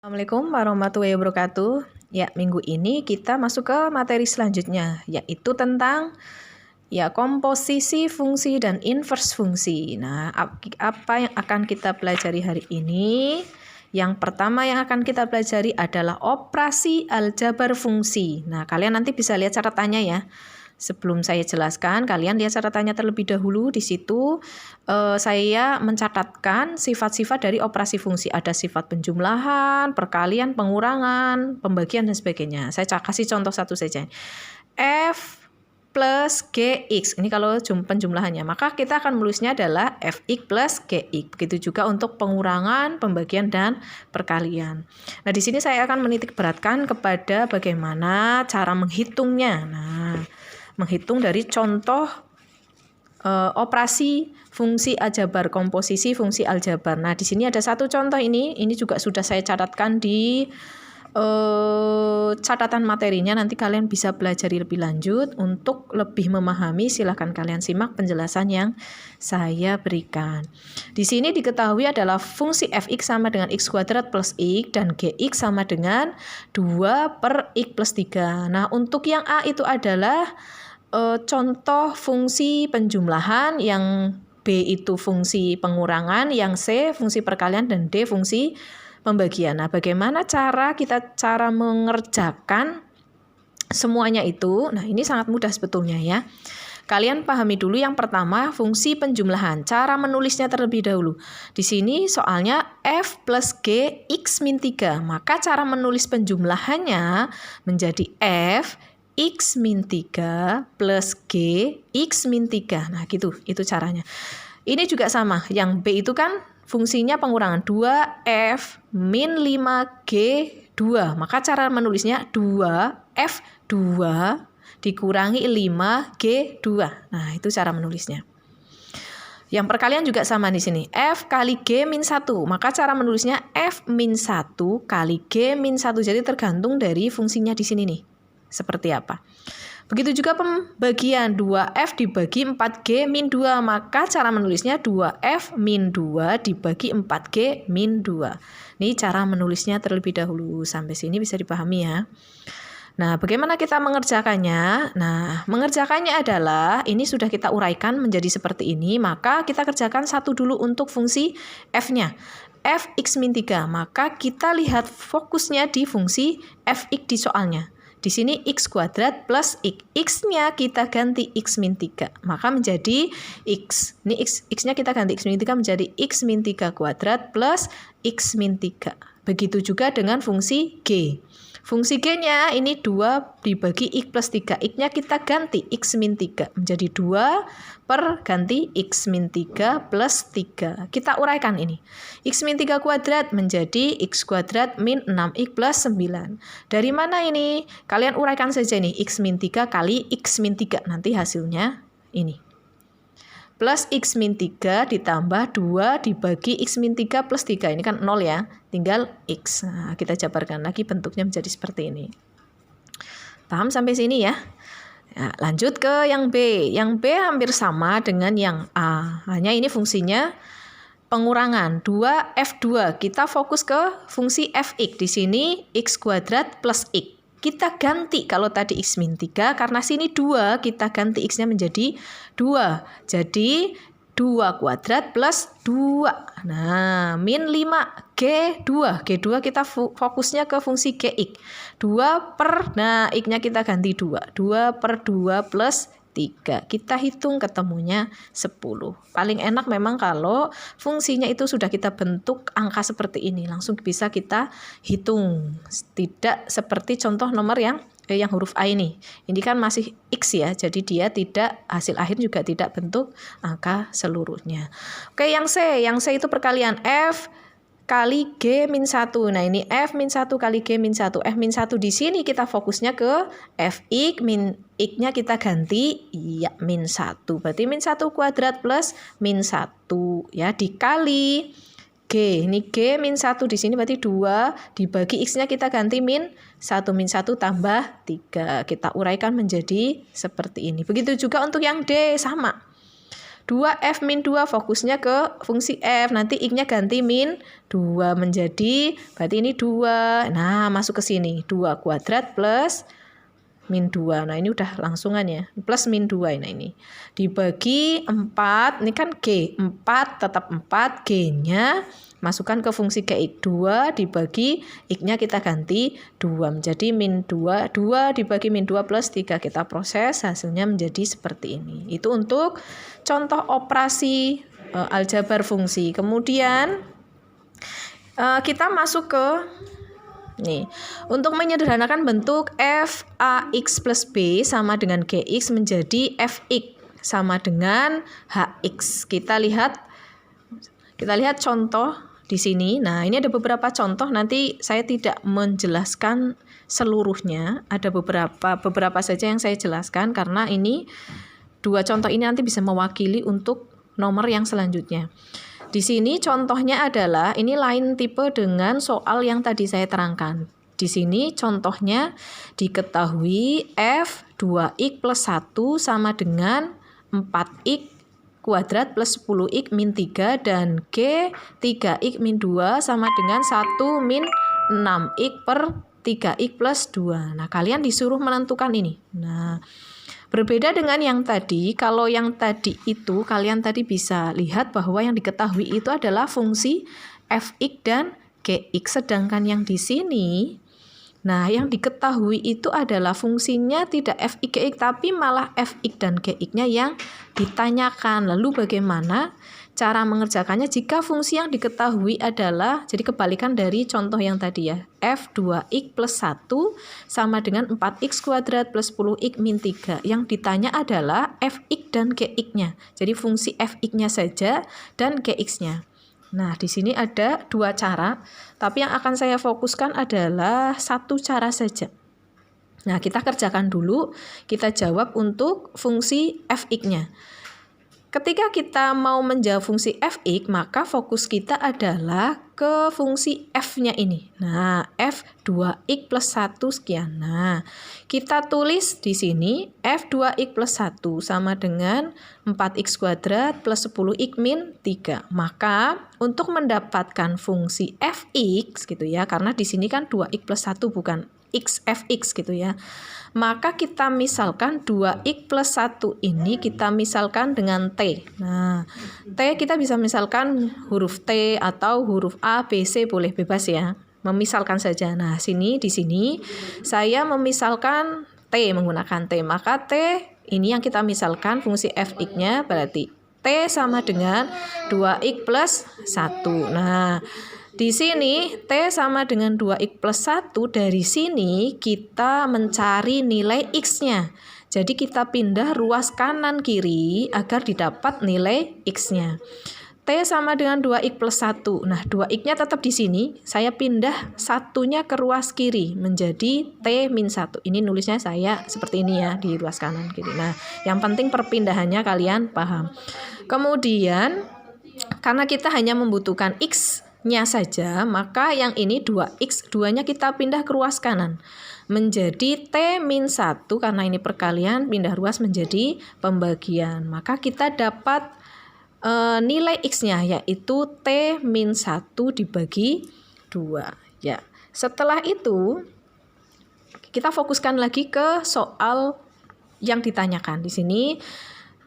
Assalamualaikum warahmatullahi wabarakatuh. Ya, minggu ini kita masuk ke materi selanjutnya, yaitu tentang komposisi fungsi dan inverse fungsi. Nah, apa yang akan kita pelajari hari ini? Yang pertama yang akan kita pelajari adalah operasi aljabar fungsi. Nah, kalian nanti bisa lihat catatannya ya. Sebelum saya jelaskan, kalian lihat catatannya terlebih dahulu. Di situ saya mencatatkan sifat-sifat dari operasi fungsi. Ada sifat penjumlahan, perkalian, pengurangan, pembagian, dan sebagainya. Saya kasih contoh satu saja. F plus Gx. Ini kalau penjumlahannya. Maka kita akan menulisnya adalah Fx plus Gx. Begitu juga untuk pengurangan, pembagian, dan perkalian. Nah, di sini saya akan menitik beratkan kepada bagaimana cara menghitungnya. Nah, menghitung dari contoh operasi fungsi aljabar, komposisi fungsi aljabar. Nah, di sini ada satu contoh ini juga sudah saya catatkan di catatan materinya. Nanti kalian bisa pelajari lebih lanjut. Untuk lebih memahami, silahkan kalian simak penjelasan yang saya berikan. Di sini diketahui adalah fungsi fx sama dengan x kuadrat plus x dan gx sama dengan 2 per x plus 3. Nah, untuk yang A itu adalah contoh fungsi penjumlahan, yang B itu fungsi pengurangan, yang C fungsi perkalian, dan D fungsi pembagian. Nah, bagaimana cara mengerjakan semuanya itu? Nah, ini sangat mudah sebetulnya ya. Kalian pahami dulu yang pertama fungsi penjumlahan. Cara menulisnya terlebih dahulu. Di sini soalnya F plus G X min 3. Maka cara menulis penjumlahannya menjadi F X min 3 plus G X min 3. Nah, gitu. Itu caranya. Ini juga sama. Yang B itu kan fungsinya pengurangan. 2F min 5G 2. Maka cara menulisnya 2F2 dikurangi 5G2. Nah, itu cara menulisnya. Yang perkalian juga sama di sini. F kali G min 1. Maka cara menulisnya F min 1 kali G min 1. Jadi tergantung dari fungsinya di sini nih. Seperti apa? Begitu juga pembagian 2F dibagi 4G min 2. Maka cara menulisnya 2F min 2 dibagi 4G min 2. Ini cara menulisnya terlebih dahulu. Sampai sini bisa dipahami ya. Nah, bagaimana kita mengerjakannya? Nah, mengerjakannya adalah, ini sudah kita uraikan menjadi seperti ini. Maka kita kerjakan satu dulu untuk fungsi F-nya. Fx min 3. Maka kita lihat fokusnya di fungsi Fx di soalnya. Di sini x kuadrat plus x. X-nya kita ganti x min 3. Maka menjadi x. Ini x-nya kita ganti x min 3 menjadi x min 3 kuadrat plus x min 3. Begitu juga dengan fungsi G. Fungsi G-nya ini 2 dibagi x plus 3. X-nya kita ganti x min 3 menjadi 2 per ganti x min 3 plus 3. Kita uraikan ini. X min 3 kuadrat menjadi x kuadrat min 6x plus 9. Dari mana ini? Kalian uraikan saja nih. X min 3 kali x min 3. Nanti hasilnya ini. Plus x min 3 ditambah 2 dibagi x min 3 plus 3. Ini kan 0 ya. Tinggal x. Nah, kita jabarkan lagi bentuknya menjadi seperti ini. Paham sampai sini ya? Nah, lanjut ke yang B. Yang B hampir sama dengan yang A. Hanya ini fungsinya pengurangan. 2F2. Kita fokus ke fungsi Fx. Di sini x kuadrat plus x. Kita ganti, kalau tadi x min 3, karena sini 2, kita ganti x-nya menjadi 2. Jadi 2 kuadrat plus 2. Nah, min 5 G2. G2 kita fokusnya ke fungsi Gx. 2 per, nah x-nya kita ganti 2. 2 per 2 plus 3. Kita hitung ketemunya 10. Paling enak memang kalau fungsinya itu sudah kita bentuk angka seperti ini. Langsung bisa kita hitung. Tidak seperti contoh nomor yang huruf A ini. Ini kan masih X ya. Jadi dia tidak, hasil akhir juga tidak bentuk angka seluruhnya. Oke, yang C. Yang C itu perkalian F kali G min 1. Nah, ini F min 1 kali G min 1. F min 1 di sini kita fokusnya ke Fx min X-nya kita ganti ya min 1. Berarti min 1 kuadrat plus min 1 ya dikali G. Ini G min 1 di sini berarti 2 dibagi X-nya kita ganti min 1 tambah 3. Kita uraikan menjadi seperti ini. Begitu juga untuk yang D sama. 2F min 2 fokusnya ke fungsi F. Nanti X-nya ganti min 2 menjadi, berarti ini 2. Nah, masuk ke sini. 2 kuadrat plus min 2. Nah, ini udah langsungan ya. Plus min 2. Nah, ini. Dibagi 4. Ini kan G. 4 tetap 4. G-nya masukkan ke fungsi GX. 2 dibagi X-nya kita ganti 2 menjadi min 2. 2 dibagi min 2 plus 3. Kita proses, hasilnya menjadi seperti ini. Itu untuk contoh operasi aljabar fungsi. Kemudian kita masuk ke nih, untuk menyederhanakan bentuk f ax plus b sama dengan gx menjadi fx sama dengan hx. Kita lihat contoh di sini. Nah, ini ada beberapa contoh, nanti saya tidak menjelaskan seluruhnya. Ada beberapa saja yang saya jelaskan karena ini 2 contoh ini nanti bisa mewakili untuk nomor yang selanjutnya. Di sini contohnya adalah ini lain tipe dengan soal yang tadi saya terangkan. Di sini contohnya diketahui f 2x plus 1 sama dengan 4x kuadrat plus 10x min 3 dan G 3x min 2 sama dengan 1 min 6x per 3x plus 2. Nah, kalian disuruh menentukan ini. Nah, berbeda dengan yang tadi, kalau yang tadi itu kalian tadi bisa lihat bahwa yang diketahui itu adalah fungsi fx dan gx, sedangkan yang di sini nah yang diketahui itu adalah fungsinya tidak fx gx tapi malah fx dan gx-nya yang ditanyakan. Lalu bagaimana cara mengerjakannya jika fungsi yang diketahui adalah, jadi kebalikan dari contoh yang tadi ya, f 2x plus 1 sama dengan 4x kuadrat plus 10x min 3. Yang ditanya adalah fx dan gx-nya. Jadi fungsi fx-nya saja dan gx-nya. Nah, di sini ada 2 cara, tapi yang akan saya fokuskan adalah 1 cara saja. Nah, kita kerjakan dulu, kita jawab untuk fungsi fx-nya. Ketika kita mau menjawab fungsi fx, maka fokus kita adalah ke fungsi f-nya ini. Nah, f 2x plus 1 sekian. Nah, kita tulis di sini f 2x plus 1 sama dengan 4x kuadrat plus 10x min 3. Maka, untuk mendapatkan fungsi fx gitu ya, karena di sini kan 2x plus 1 bukan x fx gitu ya. Maka kita misalkan 2x plus 1 ini kita misalkan dengan T. Nah, T kita bisa misalkan huruf T atau huruf A, B, C, boleh bebas ya. Memisalkan saja. Nah, di sini saya memisalkan T menggunakan T. Maka T ini yang kita misalkan fungsi fx-nya berarti T sama dengan 2x plus 1. Nah, di sini T sama dengan 2x plus 1, dari sini kita mencari nilai X-nya. Jadi kita pindah ruas kanan kiri agar didapat nilai X-nya. T sama dengan 2x plus 1. Nah, 2x-nya tetap di sini. Saya pindah satunya ke ruas kiri menjadi T min 1. Ini nulisnya saya seperti ini ya, di ruas kanan kiri. Nah, yang penting perpindahannya kalian paham. Kemudian, karena kita hanya membutuhkan X-nya saja, maka yang ini 2x, 2-nya kita pindah ke ruas kanan menjadi T min 1, karena ini perkalian, pindah ruas menjadi pembagian. Maka kita dapat nilai X-nya yaitu T min 1 dibagi 2. Ya. Setelah itu, kita fokuskan lagi ke soal yang ditanyakan. Di sini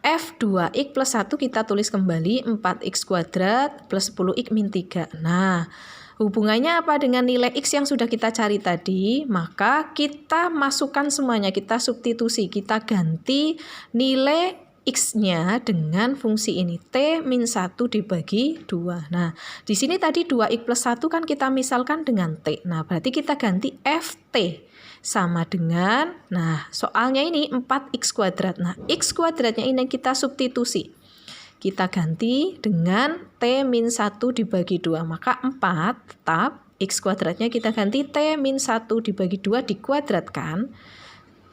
f 2x plus 1 kita tulis kembali 4x kuadrat plus 10x min 3. Nah, hubungannya apa dengan nilai x yang sudah kita cari tadi? Maka kita masukkan semuanya, kita substitusi, kita ganti nilai X-nya dengan fungsi ini, T min 1 dibagi 2. Nah, di sini tadi 2x plus 1 kan kita misalkan dengan T. Nah, berarti kita ganti FT sama dengan, nah soalnya ini 4x kuadrat. Nah, x kuadratnya ini kita substitusi. Kita ganti dengan T min 1 dibagi 2. Maka 4 tetap, x kuadratnya kita ganti T min 1 dibagi 2 dikuadratkan.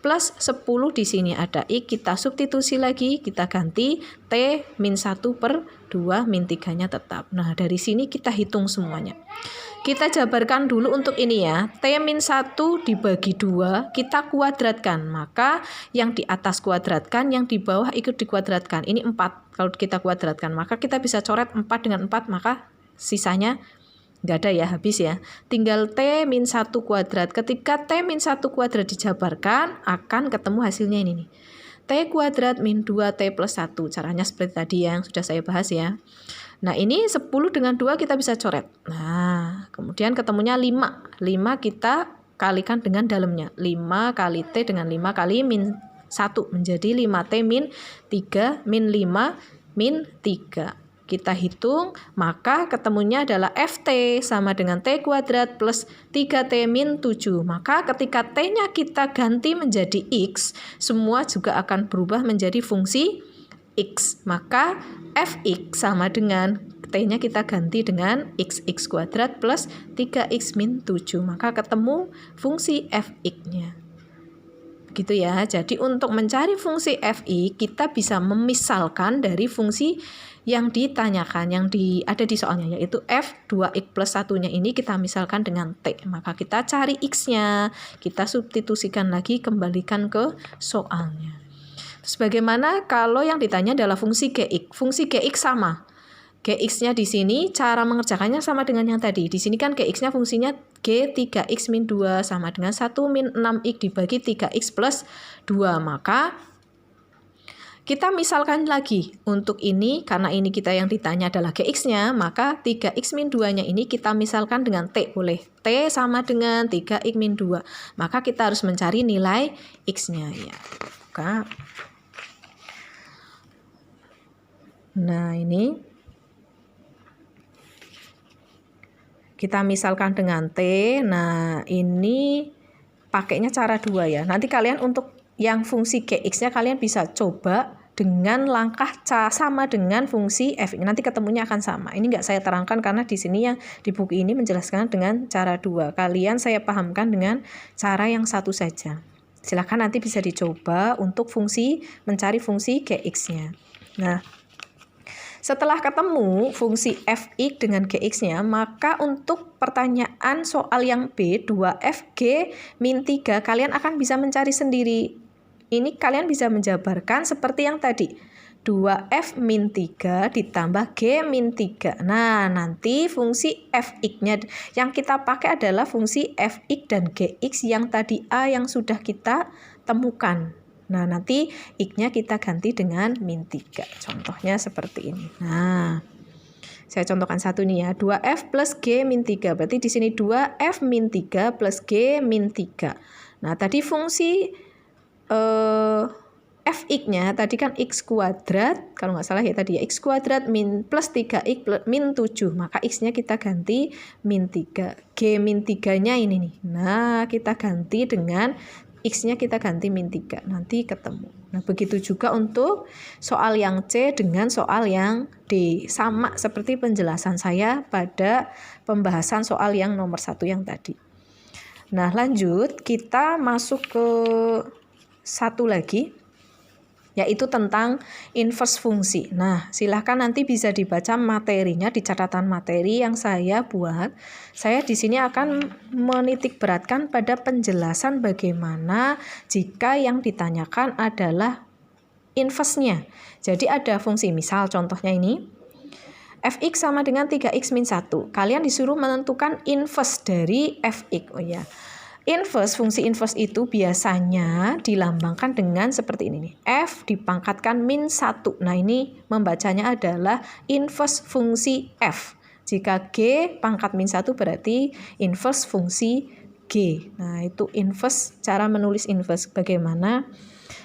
plus 10 di sini ada X, kita substitusi lagi, kita ganti T min 1 per 2 min 3-nya tetap. Nah, dari sini kita hitung semuanya. Kita jabarkan dulu untuk ini ya. T min 1 dibagi 2, kita kuadratkan. Maka yang di atas kuadratkan, yang di bawah ikut dikuadratkan. Ini 4 kalau kita kuadratkan. Maka kita bisa coret 4 dengan 4, maka sisanya nggak ada ya, habis ya. Tinggal T min 1 kuadrat. Ketika T min 1 kuadrat dijabarkan, akan ketemu hasilnya ini nih. T kuadrat min 2T plus 1. Caranya seperti tadi yang sudah saya bahas ya. Nah, ini 10 dengan 2 kita bisa coret. Nah, kemudian ketemunya 5. 5 kita kalikan dengan dalamnya. 5 kali T dengan 5 kali min 1. Menjadi 5T min 3 min 5 min 3. Kita hitung, maka ketemunya adalah FT sama dengan T kuadrat plus 3T min 7. Maka ketika T-nya kita ganti menjadi X, semua juga akan berubah menjadi fungsi X. Maka Fx sama dengan T-nya kita ganti dengan X kuadrat plus 3X min 7. Maka ketemu fungsi Fx-nya. Begitu ya. Jadi untuk mencari fungsi Fi, kita bisa memisalkan dari fungsi yang ditanyakan, yang ada di soalnya, yaitu F 2X plus 1-nya ini kita misalkan dengan T. Maka kita cari X-nya, kita substitusikan lagi, kembalikan ke soalnya. Terus bagaimana kalau yang ditanya adalah fungsi Gx? Fungsi Gx sama. Gx-nya di sini cara mengerjakannya sama dengan yang tadi. Di sini kan Gx-nya fungsinya G 3X min 2 sama dengan 1 min 6X dibagi 3X plus 2. Maka kita misalkan lagi untuk ini, karena ini kita yang ditanya adalah Gx-nya, maka 3X min 2-nya ini kita misalkan dengan T, boleh. T sama dengan 3X min 2. Maka kita harus mencari nilai X-nya ya. Buka. Nah, ini kita misalkan dengan T. Nah, ini pakainya cara 2 ya. Nanti kalian untuk yang fungsi Gx-nya kalian bisa coba dengan langkah sama dengan fungsi f. Nanti ketemunya akan sama. Ini nggak saya terangkan karena di sini yang di buku ini menjelaskan dengan cara 2. Kalian saya pahamkan dengan cara yang satu saja. Silakan nanti bisa dicoba untuk mencari fungsi Gx-nya. Nah, setelah ketemu fungsi Fx dengan Gx-nya, maka untuk pertanyaan soal yang B, 2Fg min 3, kalian akan bisa mencari sendiri. Ini kalian bisa menjabarkan seperti yang tadi. 2F min 3 ditambah G min 3. Nah, nanti fungsi Fx-nya yang kita pakai adalah fungsi Fx dan Gx yang tadi A yang sudah kita temukan. Nah, nanti X-nya kita ganti dengan min 3. Contohnya seperti ini. Nah, saya contohkan satu nih ya. 2F plus G min 3. Berarti di sini 2F min 3 plus G min 3. Nah, tadi fungsi Fx-nya tadi kan X kuadrat. Kalau nggak salah ya tadi ya. X kuadrat min plus 3X plus min 7. Maka X-nya kita ganti min 3. G min 3-nya ini nih. Nah, kita ganti dengan X-nya kita ganti min 3. Nanti ketemu. Nah, begitu juga untuk soal yang C dengan soal yang D. Sama seperti penjelasan saya pada pembahasan soal yang nomor 1 yang tadi. Nah, lanjut kita masuk ke satu lagi, yaitu tentang inverse fungsi. Nah, silahkan nanti bisa dibaca materinya di catatan materi yang saya buat. Saya di sini akan menitik beratkan pada penjelasan bagaimana jika yang ditanyakan adalah inverse-nya. Jadi ada fungsi, misal contohnya ini, Fx sama dengan 3x min 1. Kalian disuruh menentukan inverse dari Fx. Oh ya. Fungsi inverse itu biasanya dilambangkan dengan seperti ini nih. F dipangkatkan min 1. Nah, ini membacanya adalah inverse fungsi F. Jika G pangkat min 1 berarti inverse fungsi G. Nah, itu inverse, cara menulis inverse. Bagaimana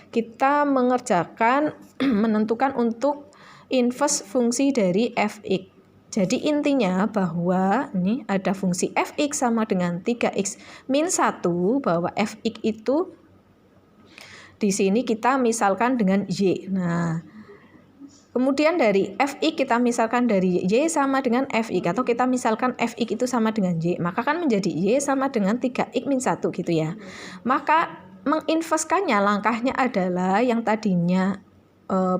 kita mengerjakan, menentukan untuk inverse fungsi dari Fx. Jadi intinya bahwa ini ada fungsi Fx sama dengan 3x min 1, bahwa Fx itu di sini kita misalkan dengan Y. Nah, kemudian dari Fx kita misalkan dari Y sama dengan Fx, atau kita misalkan Fx itu sama dengan Y, maka kan menjadi Y sama dengan 3x min 1 gitu ya. Maka menginverskannya langkahnya adalah yang tadinya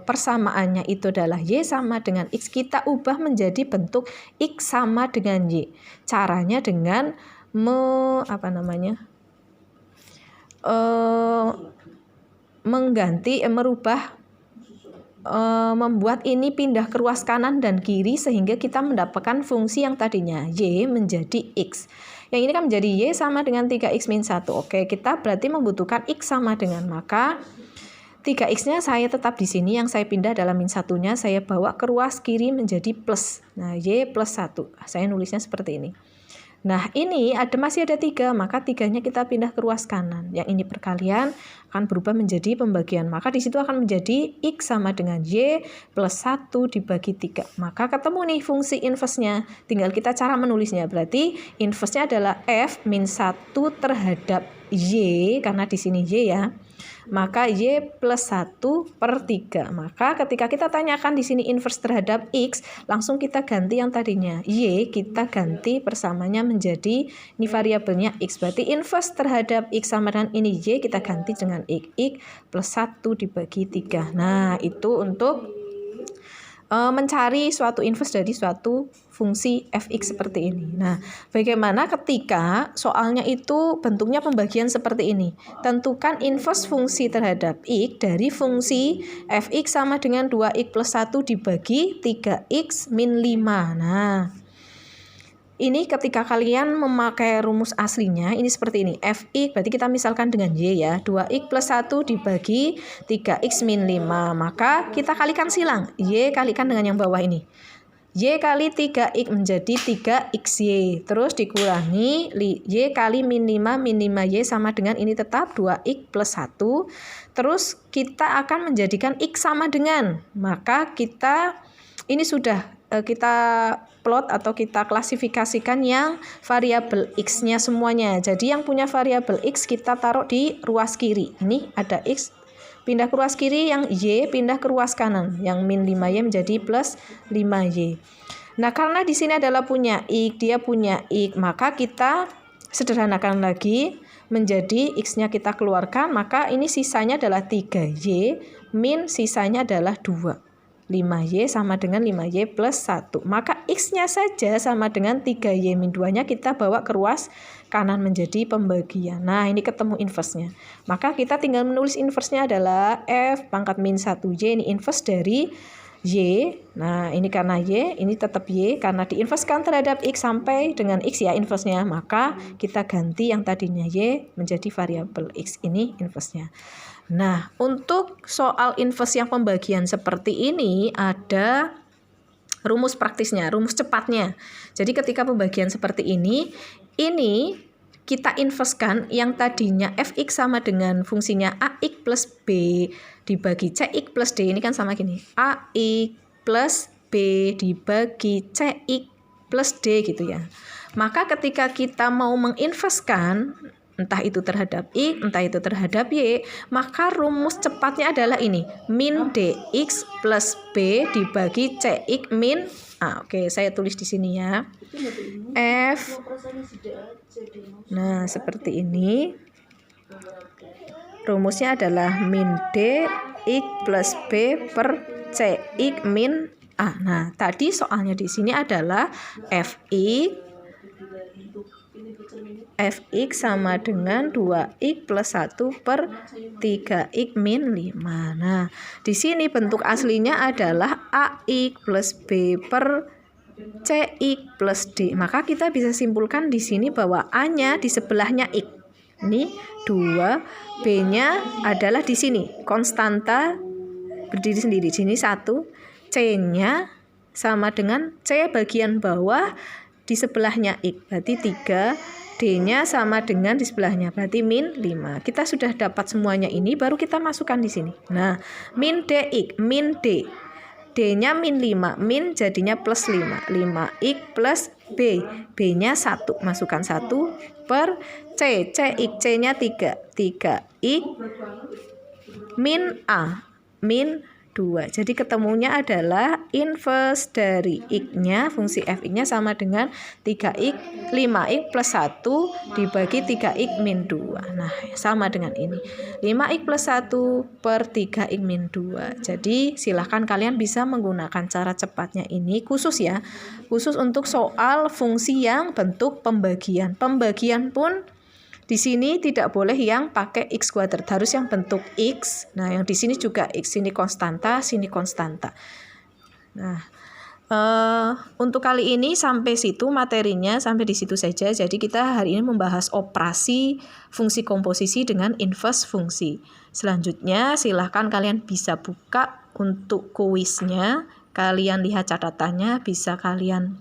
persamaannya itu adalah Y sama dengan X, kita ubah menjadi bentuk X sama dengan Y. Caranya dengan membuat ini pindah ke ruas kanan dan kiri sehingga kita mendapatkan fungsi yang tadinya Y menjadi X. Yang ini kan menjadi Y sama dengan 3X min 1. Oke, kita berarti membutuhkan X sama dengan, maka 3X-nya saya tetap di sini, yang saya pindah adalah min 1-nya, saya bawa ke ruas kiri menjadi plus. Nah, Y plus 1. Saya nulisnya seperti ini. Nah, ini masih ada 3, maka 3-nya kita pindah ke ruas kanan. Yang ini perkalian akan berubah menjadi pembagian. Maka di situ akan menjadi X sama dengan Y plus 1 dibagi 3. Maka ketemu nih fungsi inverse-nya. Tinggal kita cara menulisnya. Berarti inverse-nya adalah F min 1 terhadap Y, karena di sini Y ya. Maka Y plus 1 per 3. Maka ketika kita tanyakan di sini inverse terhadap X, langsung kita ganti yang tadinya Y, kita ganti persamanya menjadi, ini variabelnya X. Berarti inverse terhadap X sama dengan ini Y, kita ganti dengan X plus 1 dibagi 3. Nah, itu untuk mencari suatu inverse dari suatu fungsi fx seperti ini. Nah, bagaimana ketika soalnya itu bentuknya pembagian seperti ini? Tentukan inverse fungsi terhadap x dari fungsi fx sama dengan 2x plus 1 dibagi 3x min 5. Nah, ini ketika kalian memakai rumus aslinya, ini seperti ini. Fx, berarti kita misalkan dengan Y ya. 2x plus 1 dibagi 3x min 5. Maka kita kalikan silang. Y kalikan dengan yang bawah ini. Y kali 3x menjadi 3xy. Terus dikurangi Y kali min 5. Min 5y sama dengan ini tetap 2x plus 1. Terus kita akan menjadikan x sama dengan. Maka kita, ini sudah kita plot atau kita klasifikasikan yang variabel x-nya semuanya. Jadi yang punya variabel x kita taruh di ruas kiri. Ini ada x pindah ke ruas kiri, yang y pindah ke ruas kanan. Yang min 5y menjadi plus 5y. Nah, karena di sini adalah punya x, dia punya x, maka kita sederhanakan lagi menjadi x-nya kita keluarkan, maka ini sisanya adalah 3y min sisanya adalah 2. 5y sama dengan 5y plus 1. Maka x-nya saja sama dengan 3y min 2-nya kita bawa ke ruas kanan menjadi pembagian. Nah, ini ketemu inverse-nya. Maka kita tinggal menulis inverse-nya adalah f pangkat min 1y, ini inverse dari y. Nah, ini karena y, ini tetap y. Karena diinverskan terhadap x sampai dengan x ya inverse-nya. Maka kita ganti yang tadinya y menjadi variabel x. Ini inverse-nya. Nah, untuk soal inverse yang pembagian seperti ini ada rumus praktisnya, rumus cepatnya. Jadi ketika pembagian seperti ini kita inverskan yang tadinya fx sama dengan fungsinya ax plus b dibagi cx plus d. Ini kan sama gini, ax plus b dibagi cx plus d gitu ya. Maka ketika kita mau menginverskan entah itu terhadap x, entah itu terhadap y, maka rumus cepatnya adalah ini, min dx plus b dibagi cx min a. Oke, saya tulis di sini ya. F. Nah, seperti ini. Rumusnya adalah min dx plus b per cx min a. Nah, tadi soalnya di sini adalah fx sama dengan 2x plus 1 per 3x min 5. Nah, di sini bentuk aslinya adalah ax plus b per cx plus d. Maka kita bisa simpulkan di sini bahwa a-nya di sebelahnya x. Ini 2, b-nya adalah di sini konstanta berdiri sendiri. Sini 1, c-nya sama dengan c bagian bawah di sebelahnya x. Berarti 3. D-nya sama dengan di sebelahnya, berarti min 5. Kita sudah dapat semuanya ini, baru kita masukkan di sini. Nah, min dx, min d. D-nya min 5, min jadinya plus 5. 5x plus b. B-nya 1, masukkan 1 per c. Cx, C-nya 3. 3x min a. Min 2. Jadi ketemunya adalah inverse dari X-nya, fungsi fx-nya sama dengan 3x, 5x plus 1 dibagi 3x min 2. Nah, sama dengan ini. 5x plus 1 per 3x min 2. Jadi silahkan kalian bisa menggunakan cara cepatnya ini, khusus ya. Khusus untuk soal fungsi yang bentuk pembagian. Pembagian pun di sini tidak boleh yang pakai x kuadrat, harus yang bentuk x. Nah, yang di sini juga x, sini konstanta, sini konstanta. Nah, untuk kali ini sampai situ materinya, sampai di situ saja. Jadi kita hari ini membahas operasi fungsi komposisi dengan inverse fungsi. Selanjutnya silahkan kalian bisa buka untuk kuisnya. Kalian lihat catatannya, bisa kalian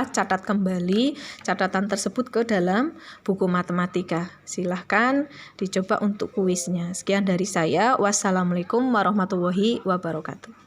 catat kembali catatan tersebut ke dalam buku matematika. Silahkan dicoba untuk kuisnya. Sekian dari saya. Wassalamualaikum warahmatullahi wabarakatuh.